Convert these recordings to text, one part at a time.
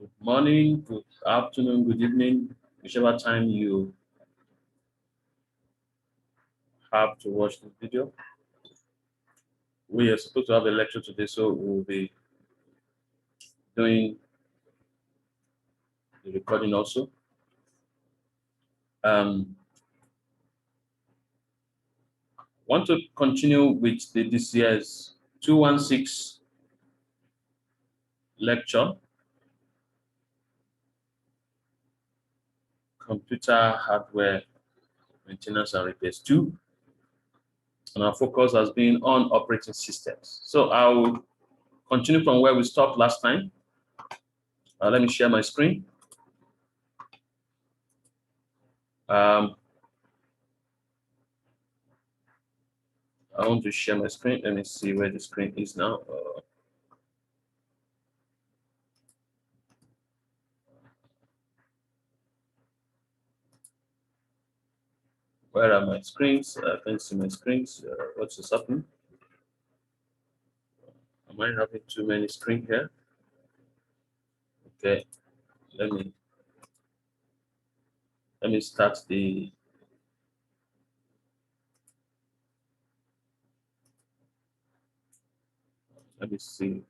Good morning, good afternoon, good evening, whichever time you have to watch this video. We are supposed to have a lecture today, so we'll be doing the recording also. Want to continue with the DCS216 lecture, computer hardware maintenance and repairs 2. And our focus has been on operating systems. So I will continue from where we stopped last time. Let me share my screen. I want to share my screen. Let me see where the screen is now. Where are my screens? I can't see my screens. What's this happening? Am I having too many screens here? Okay, let me start the. Let me see.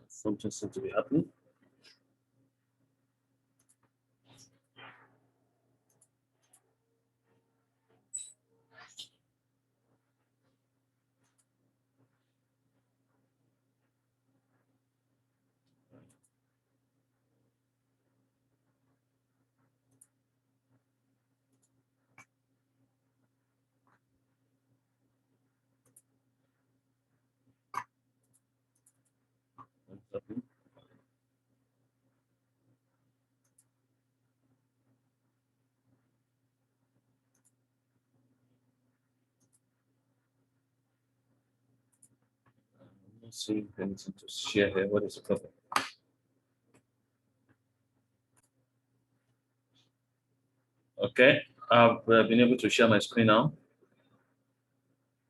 Something seems to be happening. What's happening? I'm not seeing anything to share here. What is the problem? Okay, I've been able to share my screen now.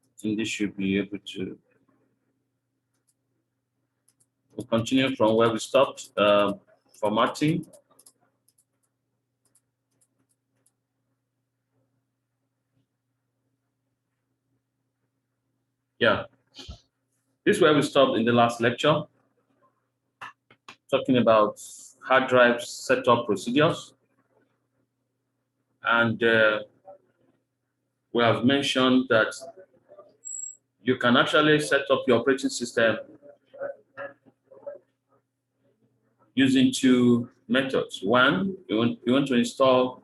I think this should be able to. We'll continue from where we stopped. Formatting. Yeah, this is where we stopped in the last lecture, talking about hard drive setup procedures. And we have mentioned that you can actually set up your operating system using two methods. One, you want to install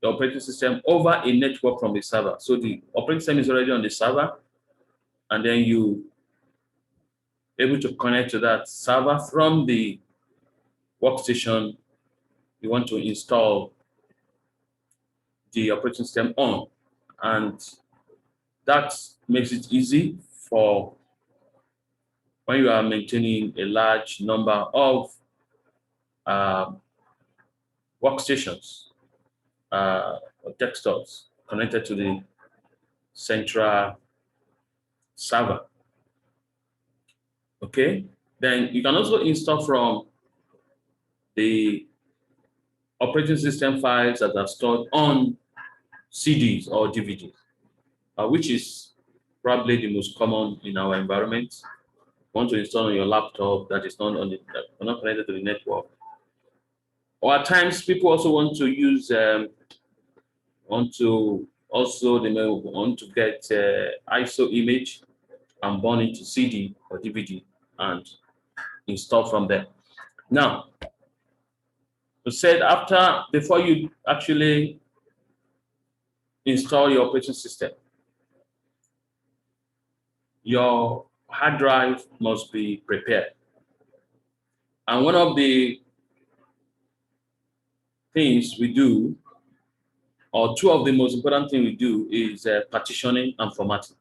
the operating system over a network from the server. So the operating system is already on the server, and then you able to connect to that server from the workstation you want to install the operating system on. And that makes it easy for when you are maintaining a large number of workstations or desktops connected to the central server. Okay, then you can also install from the operating system files that are stored on CDs or DVDs, which is probably the most common in our environment. You want to install on your laptop that is not connected to the network. Or at times, people also want to use they may want to get ISO image and burn it to CD or DVD and install from there. Now, we said before you actually install your operating system, your hard drive must be prepared. And one of the things we do, or two of the most important things we do, is partitioning and formatting.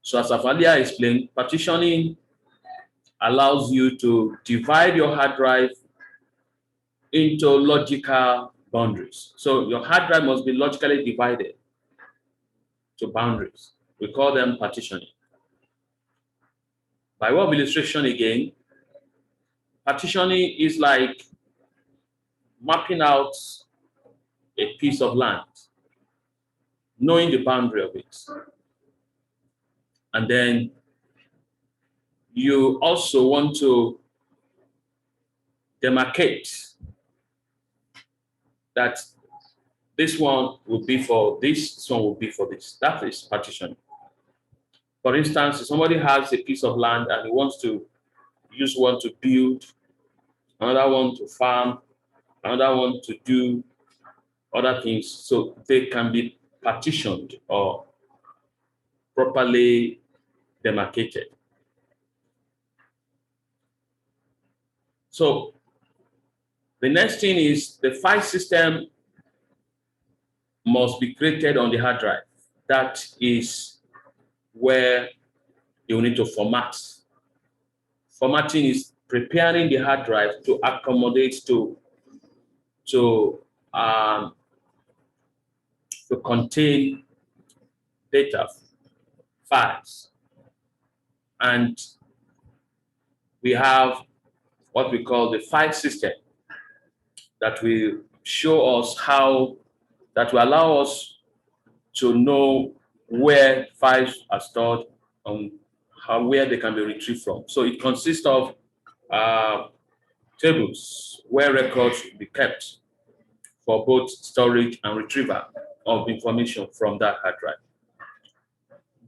So as I've earlier explained, partitioning allows you to divide your hard drive into logical boundaries. So your hard drive must be logically divided to boundaries. We call them partitioning. By way of illustration again, Partitioning is like mapping out a piece of land, knowing the boundary of it. And then you also want to demarcate that this one will be for this one will be for this. That is partitioning. For instance, if somebody has a piece of land and he wants to use one to build, another one to farm, another one to do other things, so they can be partitioned or properly demarcated. So the next thing is the file system must be created on the hard drive. That is where you need to format. Formatting is preparing the hard drive to accommodate to contain data files. And we have what we call the file system that will show us how, that will allow us to know where files are stored and where they can be retrieved from. So it consists of tables where records will be kept for both storage and retrieval of information from that hard drive.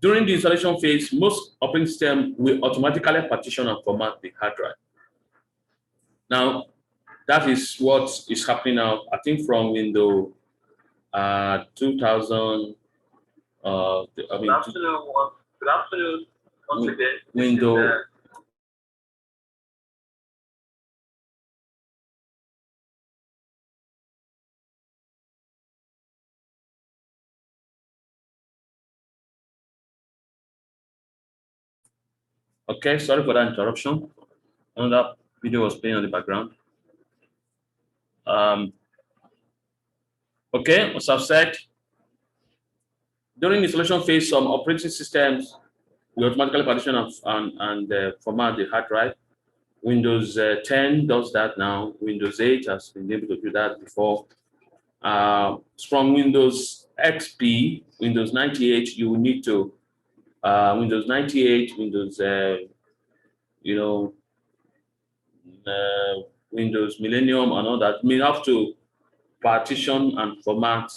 During the installation phase, most operating systems will automatically partition and format the hard drive. Now, that is what is happening now, I think from Windows 2000. Good afternoon once again. Windows. Okay, sorry for that interruption. Another video was playing on the background. Okay, as I've said, during the installation phase, some operating systems will automatically partition and format the hard drive. Windows 10 does that now. Windows 8 has been able to do that before. From Windows XP, Windows 98, you will need to Windows 98, Windows, Windows Millennium and all that, may have to partition and format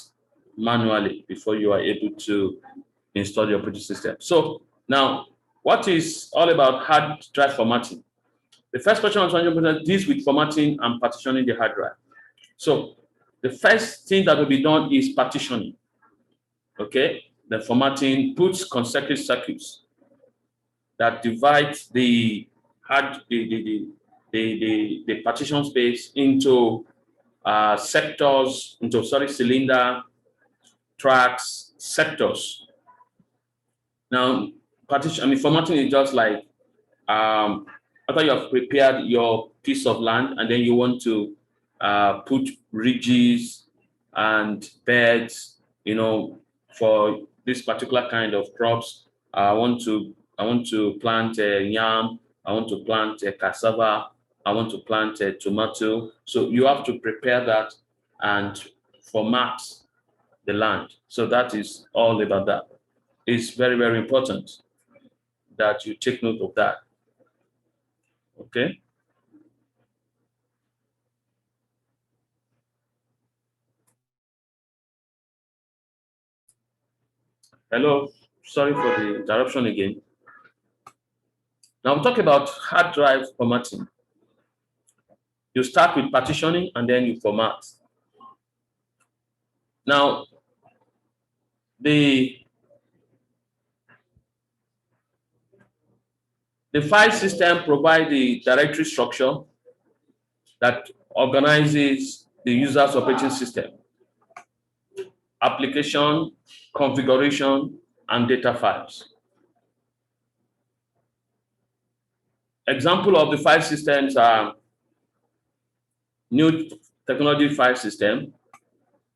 manually before you are able to install the operating system. So now, what is all about hard drive formatting? The first question on 100% deals with formatting and partitioning the hard drive. So the first thing that will be done is partitioning. Okay, the formatting puts consecutive circuits that divide the partition space into sectors, cylinder, tracks, sectors. Now, formatting is just like after you have prepared your piece of land and then you want to put ridges and beds, for this particular kind of crops. I want to plant yam. I want to plant cassava. I want to plant tomato. So you have to prepare that and format the land. So that is all about that. It's very, very important that you take note of that. Okay. Hello, sorry for the interruption again. Now we'll talk about hard drive formatting. You start with partitioning and then you format. Now, the file system provides the directory structure that organizes the user's operating system, application, configuration, and data files. Example of the file systems are new technology file system,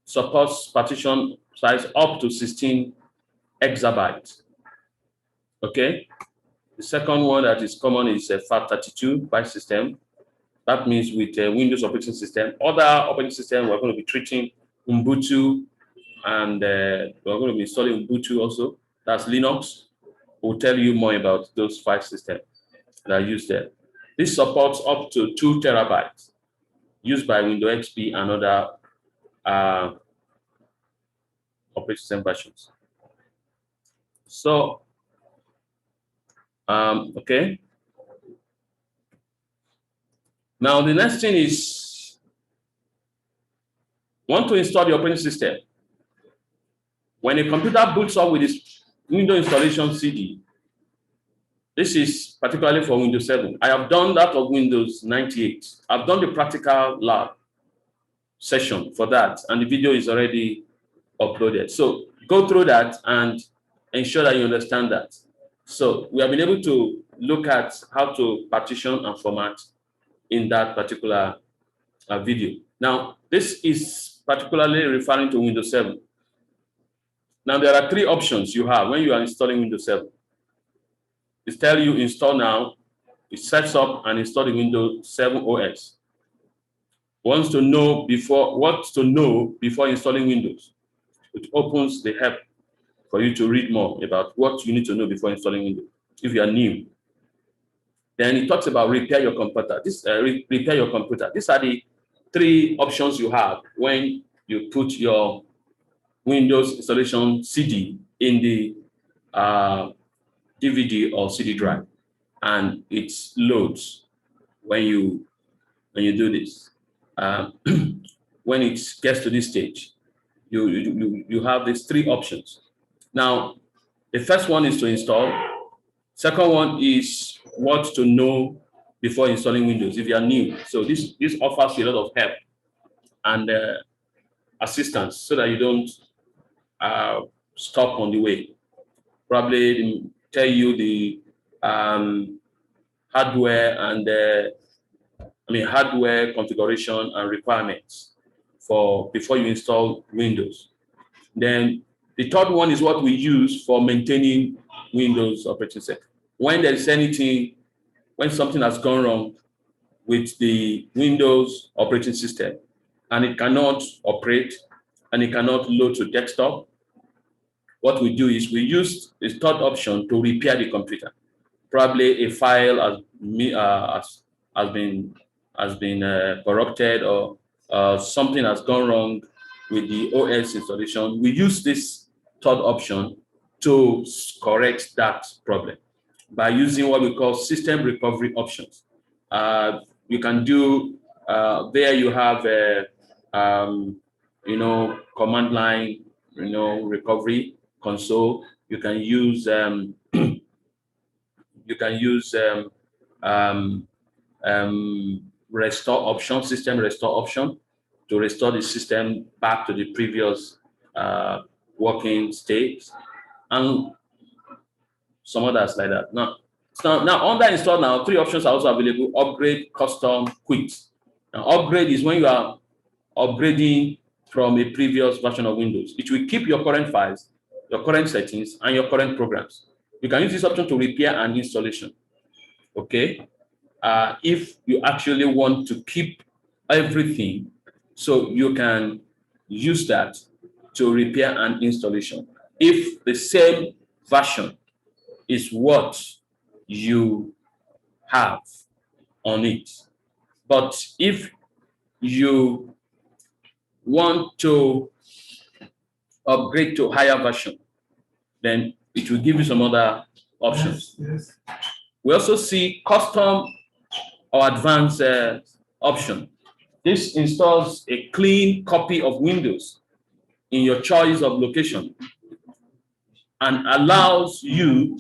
supports partition size up to 16 exabytes. Okay. The second one that is common is a FAT32 file system. That means with Windows operating system. Other operating system, we're going to be treating Ubuntu, and we're going to be installing Ubuntu also. That's Linux. We'll tell you more about those 5 systems that are used there. This supports up to 2 terabytes used by Windows XP and other operating system versions. So, okay. Now the next thing is, want to install the operating system. When a computer boots up with its Windows installation CD, this is particularly for Windows 7. I have done that of Windows 98. I've done the practical lab session for that, and the video is already uploaded. So go through that and ensure that you understand that. So we have been able to look at how to partition and format in that particular video. Now, this is particularly referring to Windows 7. Now, there are 3 options you have when you are installing Windows 7. It tells you install now. It sets up and install the Windows 7 OS. What to know before installing Windows. It opens the help for you to read more about what you need to know before installing Windows if you are new. Then it talks about repair your computer. Repair your computer. These are the 3 options you have when you put your Windows installation CD in the DVD or CD drive, and it loads when you do this. When it gets to this stage, you have these 3 options. Now, the first one is to install. Second one is what to know before installing Windows if you are new. So this offers you a lot of help and assistance so that you don't stop on the way. Probably tell you the hardware and hardware configuration and requirements for before you install Windows. Then the third one is what we use for maintaining Windows operating system. When there is anything, when something has gone wrong with the Windows operating system and it cannot operate and it cannot load to desktop, what we do is we use the third option to repair the computer. Probably a file has been corrupted, or something has gone wrong with the OS installation. We use this third option to correct that problem by using what we call system recovery options. You can do there. You have command line, recovery console. You can use restore option, system restore option, to restore the system back to the previous working state, and some others like that. Now under install now, 3 options are also available: upgrade, custom, quit. Now, upgrade is when you are upgrading from a previous version of Windows. It will keep your current files, your current settings, and your current programs. You can use this option to repair an installation. Okay, if you actually want to keep everything, so you can use that to repair an installation if the same version is what you have on it. But if you want to upgrade to higher version, then it will give you some other options. Yes. We also see custom or advanced option. This installs a clean copy of Windows in your choice of location and allows you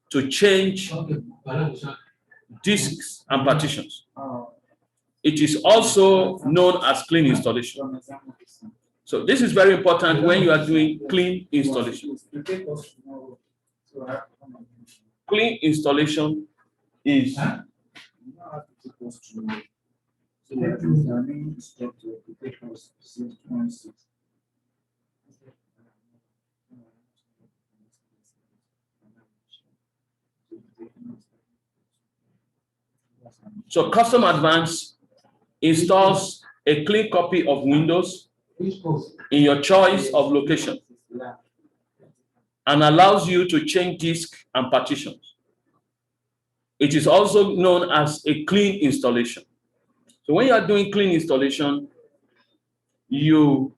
to change disks and partitions. It is also known as clean installation. So this is very important when you are doing clean installation. Clean installation is so custom advanced installs a clean copy of Windows in your choice of location and allows you to change disk and partitions. It is also known as a clean installation. So when you are doing clean installation, you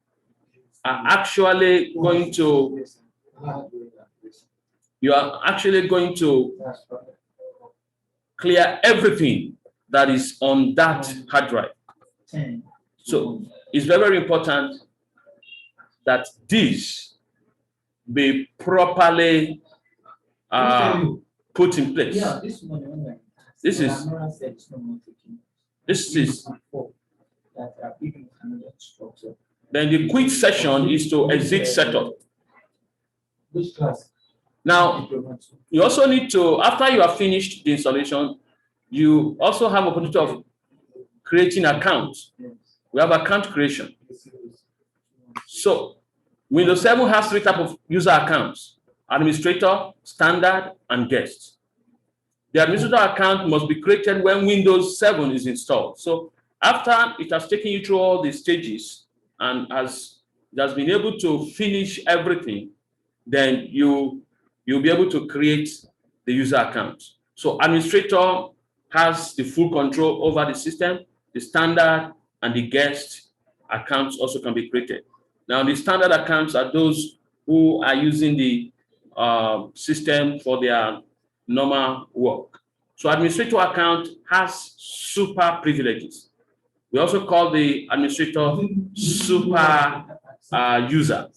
are actually going to clear everything that is on that hard drive. So it's very, very important that this be properly put in place. This is then the quick session is to exit setup. Now, you also need to, after you have finished the installation, you also have opportunity of creating accounts. We have account creation. So Windows 7 has 3 types of user accounts: administrator, standard, and guest. The administrator account must be created when Windows 7 is installed. So after it has taken you through all the stages and it has been able to finish everything, then you'll be able to create the user account. So administrator has the full control over the system. The standard and the guest accounts also can be created. Now, the standard accounts are those who are using the system for their normal work. So administrator account has super privileges. We also call the administrator super user.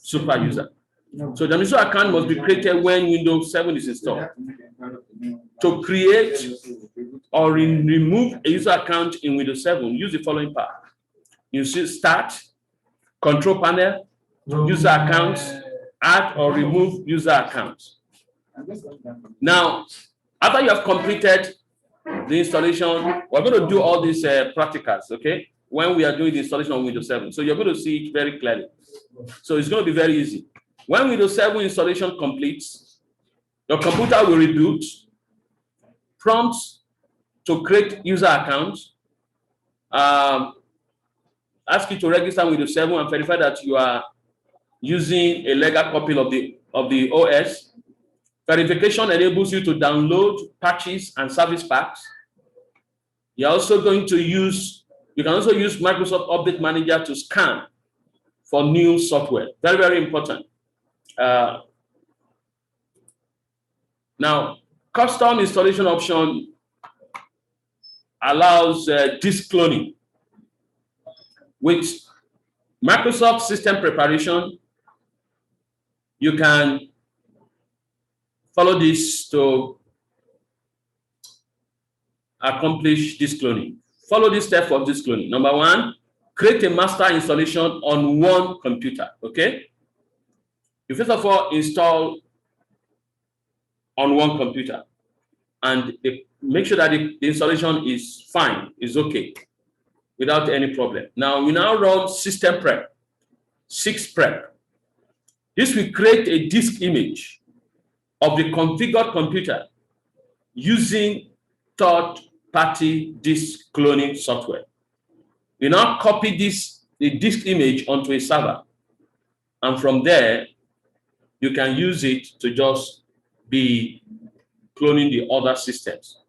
So the administrator account must be created when Windows 7 is installed. To create or remove a user account in Windows 7, use the following path. You see Start, Control Panel, User Accounts, Add or Remove User Accounts. Now, after you have completed the installation, we're going to do all these practicals, okay? When we are doing the installation on Windows 7. So you're going to see it very clearly. So it's going to be very easy. When Windows 7 installation completes, your computer will reboot, prompts to create user accounts, ask you to register with Windows 7 and verify that you are using a legal copy of the OS. Verification enables you to download patches and service packs. You're also going to use, you can also use Microsoft Update Manager to scan for new software. Very, very important. Now, custom installation option allows disk cloning. With Microsoft System Preparation, you can follow this to accomplish disk cloning. Follow this step for disk cloning. Number 1, create a master installation on one computer, okay? You first of all install on one computer and make sure that the installation is fine, is okay, without any problem. Now, we now run system prep, 6 prep. This will create a disk image of the configured computer using third-party disk cloning software. You now copy the disk image onto a server, and from there, you can use it to just be cloning the other systems.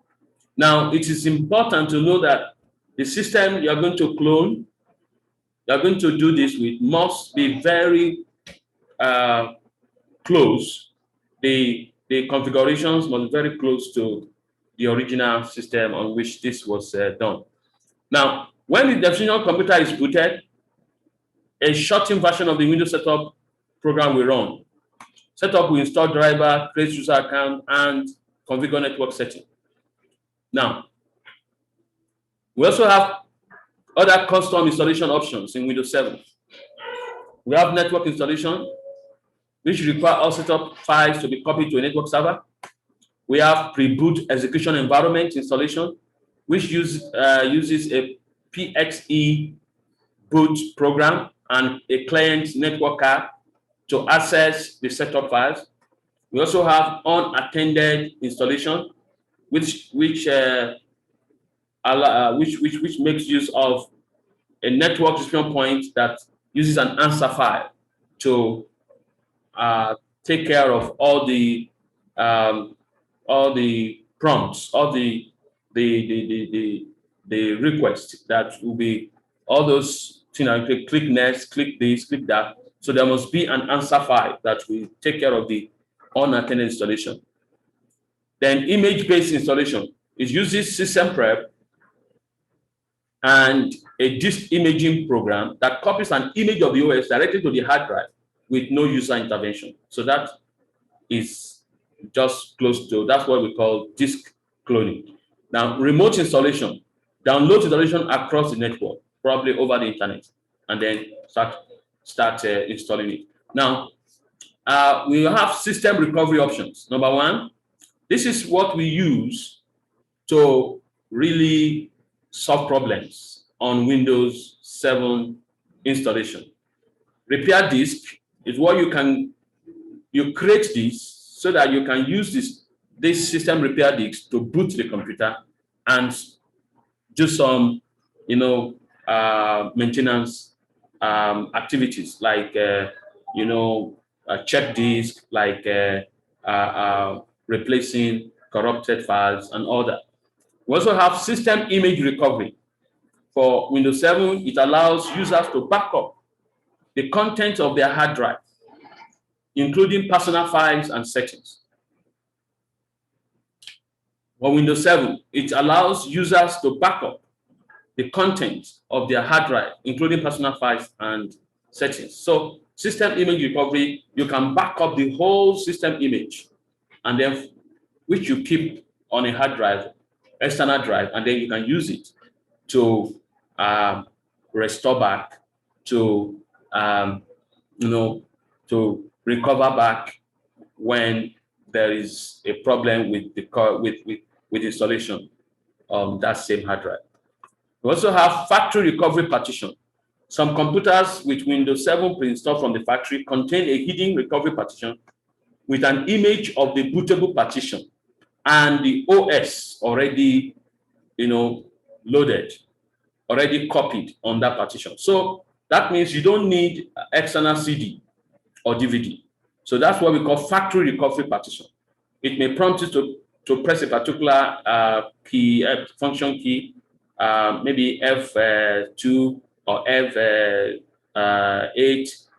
Now, it is important to know that the system you are going to clone, you are going to do this with, must be very close. The configurations must be very close to the original system on which this was done. Now, when the destination computer is booted, a shortened version of the Windows Setup program will run. Setup will install driver, create user account, and configure network setting. Now, we also have other custom installation options in Windows 7. We have network installation, which require all setup files to be copied to a network server. We have pre-boot execution environment installation, which uses a PXE boot program and a client network card to access the setup files. We also have unattended installation, which makes use of a network distribution point that uses an answer file to take care of all the prompts, all the requests that will be all those click next, click this, click that. So there must be an answer file that will take care of the unattended installation. Then image-based installation. It uses system prep and a disk imaging program that copies an image of the OS directly to the hard drive with no user intervention. So that is just close to, that's what we call disk cloning. Now, remote installation. Download installation across the network, probably over the internet, and then start installing it. Now, we have system recovery options. Number one, this is what we use to really solve problems on Windows 7 installation. Repair disk is what you create this so that you can use this system repair disk to boot the computer and do some, maintenance activities like, check disk, like replacing corrupted files and all that. We also have system image recovery. For Windows 7, it allows users to back up the content of their hard drive, including personal files and settings. For Windows 7, it allows users to back up the content of their hard drive, including personal files and settings. So system image recovery, you can back up the whole system image, and then which you keep on a hard drive, external drive, and then you can use it to restore back, to to recover back when there is a problem with the with installation on that same hard drive. We also have factory recovery partition. Some computers with Windows 7 pre-installed from the factory contain a hidden recovery partition with an image of the bootable partition and the OS already, loaded, already copied on that partition. So that means you don't need external CD or DVD. So that's what we call factory recovery partition. It may prompt you to press a particular key, function key, maybe F2 or F8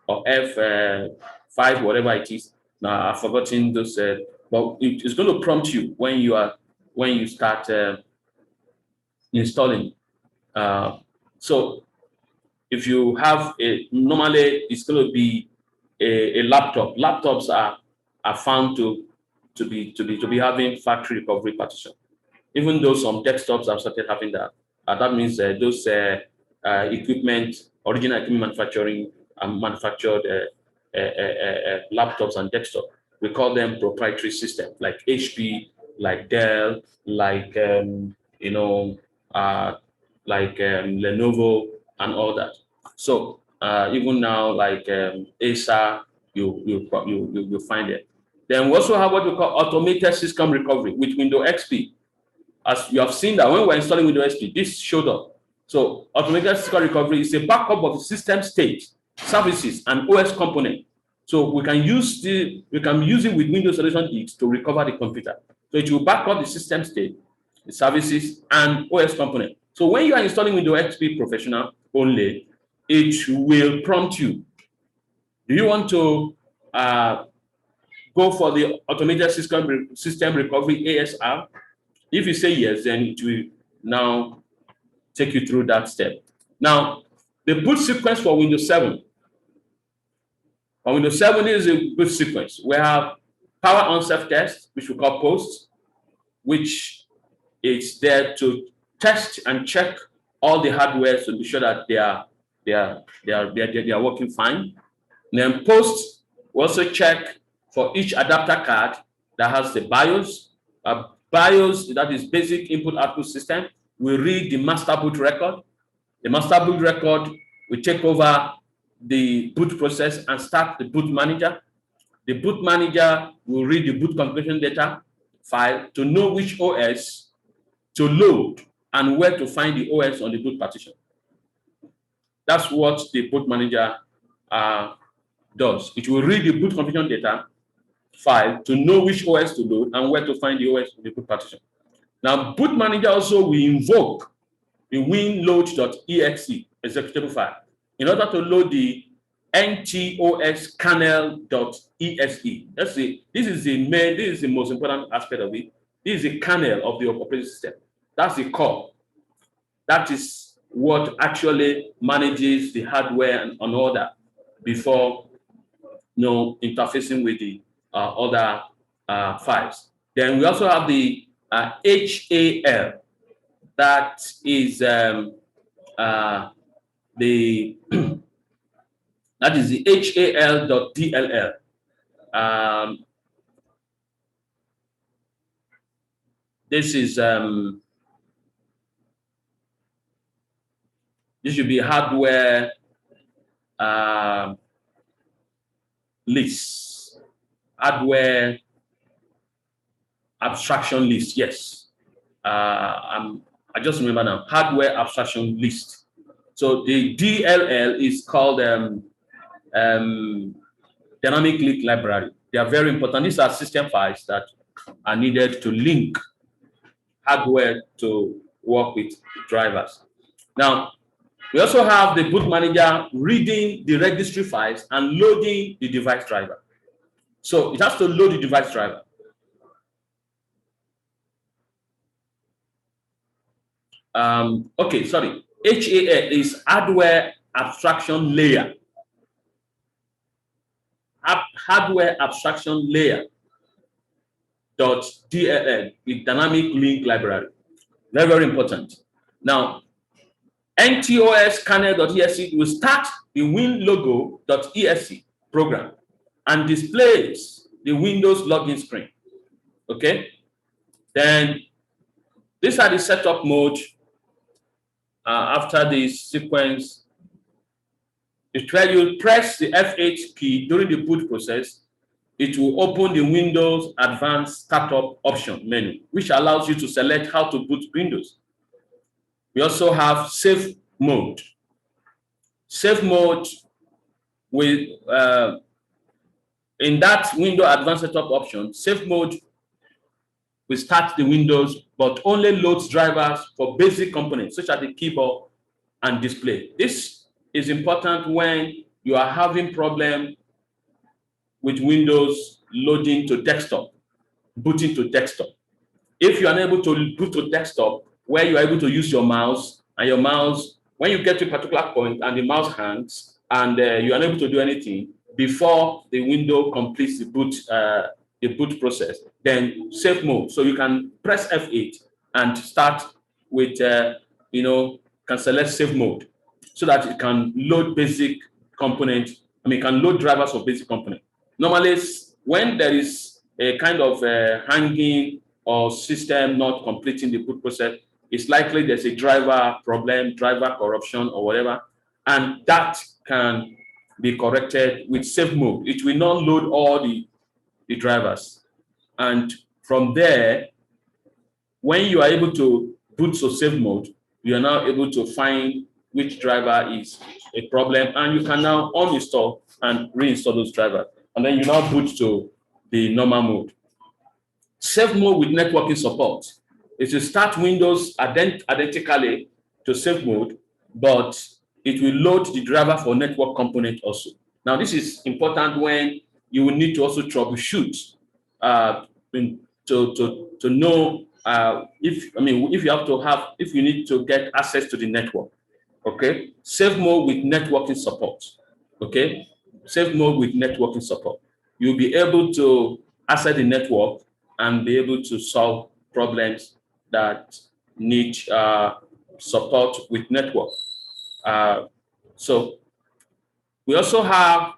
or F5, whatever it is. Now I've forgotten those, but it's going to prompt you when you start installing. So if you have normally it's going to be a laptop. Laptops are found to be having factory recovery partition. Even though some desktops have started having that. That means those equipment, original equipment manufacturing, manufactured laptops and desktop. We call them proprietary systems, like HP, like Dell, like Lenovo, and all that. So even now, like Acer, you find it. Then we also have what we call automated system recovery with Windows XP. As you have seen that when we're installing Windows XP, this showed up. So automated system recovery is a backup of the system state, services, and OS component. So we can use it with Windows Solution X to recover the computer. So it will back up the system state, the services, and OS component. So when you are installing Windows XP Professional only, it will prompt you. Do you want to go for the automated system recovery ASR? If you say yes, then it will now take you through that step. Now, the boot sequence for Windows 7. For Windows 7 is a boot sequence. We have power on self-test, which we call post, which is there to test and check all the hardware to be sure that they are working fine. And then post, we also check for each adapter card that has the BIOS. BIOS, that is basic input output system, will read the master boot record. The master boot record will take over the boot process and start the boot manager. The boot manager will read the boot configuration data file to know which OS to load and where to find the OS on the boot partition. That's what the boot manager does. It will read the boot configuration data file to know which OS to load and where to find the OS in the boot partition. Now, boot manager also will invoke the winload.exe executable file in order to load the ntos kernel.exe. Let's see, this is the most important aspect of it. This is the kernel of the operating system. That's the core. That is what actually manages the hardware and all that before interfacing with the other files. Then we also have the HAL. That is the that is the HAL.dll. This is this should be hardware list, hardware abstraction list. Yes, I just remember now, hardware abstraction list. So the DLL is called dynamic link library. They are very important. These are system files that are needed to link hardware to work with drivers. Now, we also have the boot manager reading the registry files and loading the device driver. So it has to load the device driver. Okay, sorry. HAL is hardware abstraction layer. Hardware abstraction layer .dll with dynamic link library. Very, very important. Now, ntos kernel.exe will start the winlogo.exe program and displays the Windows login screen. Okay. Then these are the setup mode. After the sequence, it's where you press the F8 key during the boot process. It will open the Windows Advanced Startup option menu, which allows you to select how to boot Windows. We also have safe mode. Safe mode with in that Windows Advanced Setup option, safe mode will start the Windows, but only loads drivers for basic components such as the keyboard and display. This is important when you are having problem with Windows loading to desktop, booting to desktop. If you are unable to boot to desktop, where you are able to use your mouse, and your mouse, when you get to a particular point and the mouse hangs, and you are unable to do anything before the window completes the boot process, then safe mode. So you can press F8 and start with, can select safe mode so that it can load basic components. Can load drivers for basic component. Normally, when there is a kind of hanging or system not completing the boot process, it's likely there's a driver problem, driver corruption or whatever, and that can be corrected with safe mode. It will not load all the drivers. And from there, when you are able to boot to safe mode, you are now able to find which driver is a problem, and you can now uninstall and reinstall those drivers. And then you now boot to the normal mode. Safe mode with networking support is to start Windows identically to safe mode, but it will load the driver for network component also. Now, this is important when you will need to also troubleshoot to know if you need to get access to the network. Okay, safe mode with networking support. Okay, safe mode with networking support. You'll be able to access the network and be able to solve problems that need support with network. So we also have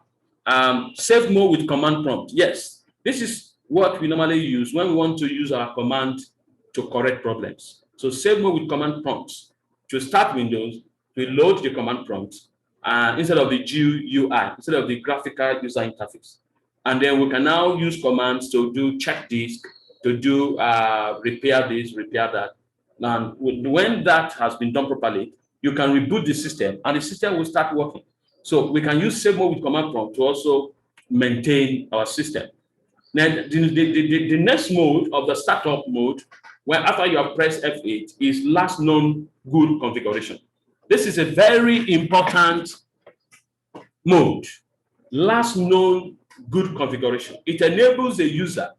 safe mode with command prompt. Yes, this is what we normally use when we want to use our command to correct problems. So safe mode with command prompts. To start Windows, we load the command prompt instead of the GUI, instead of the graphical user interface. And then we can now use commands to do check disk, to do repair this, repair that. Now, when that has been done properly, you can reboot the system and the system will start working. So we can use save mode with command prompt to also maintain our system. Now, the next mode of the startup mode, where after you have pressed F8, is last known good configuration. This is a very important mode. Last known good configuration. It enables the user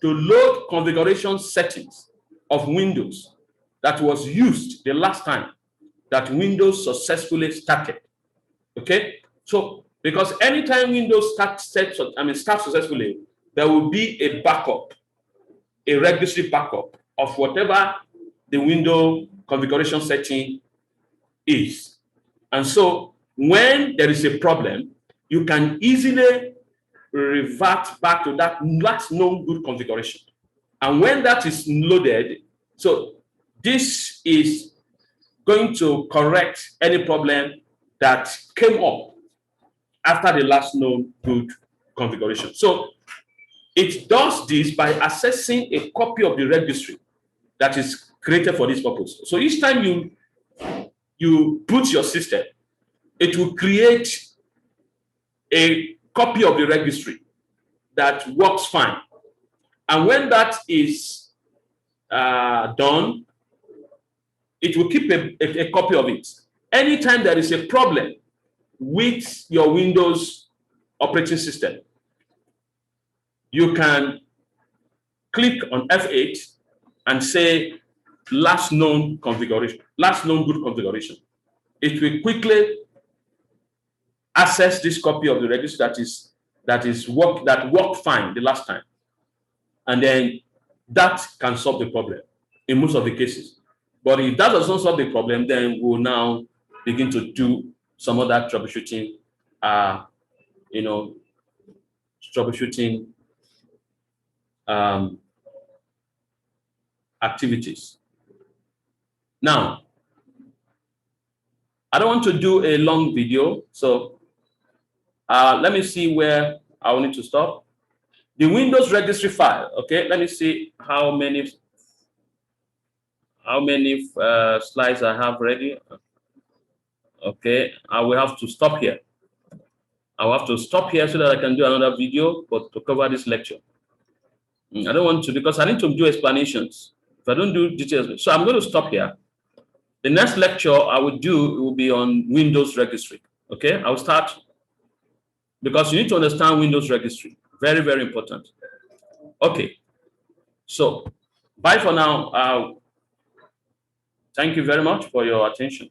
to load configuration settings of Windows that was used the last time that Windows successfully started. Okay, so because anytime Windows starts successfully, there will be a backup, a registry backup of whatever the window configuration setting is. And so when there is a problem, you can easily revert back to that last known good configuration. And when that is loaded, so this is going to correct any problem that came up after the last known good configuration. So it does this by accessing a copy of the registry that is created for this purpose. So each time you boot your system, it will create a copy of the registry that works fine. And when that is done, it will keep a copy of it. Anytime there is a problem with your Windows operating system, you can click on F8 and say last known configuration, last known good configuration. It will quickly access this copy of the registry that worked fine the last time. And then that can solve the problem in most of the cases. But if that does not solve the problem, then we'll now begin to do some other troubleshooting, activities. Now, I don't want to do a long video, so let me see where I will need to stop. The Windows registry file. Okay, let me see how many slides I have ready. Okay, I will have to stop here. I will have to stop here so that I can do another video, but to cover this lecture. I don't want to, because I need to do explanations. If I don't do details, so I'm going to stop here. The next lecture I will do will be on Windows registry. Okay, I'll start because you need to understand Windows registry. Very, very important. Okay, so bye for now. Thank you very much for your attention.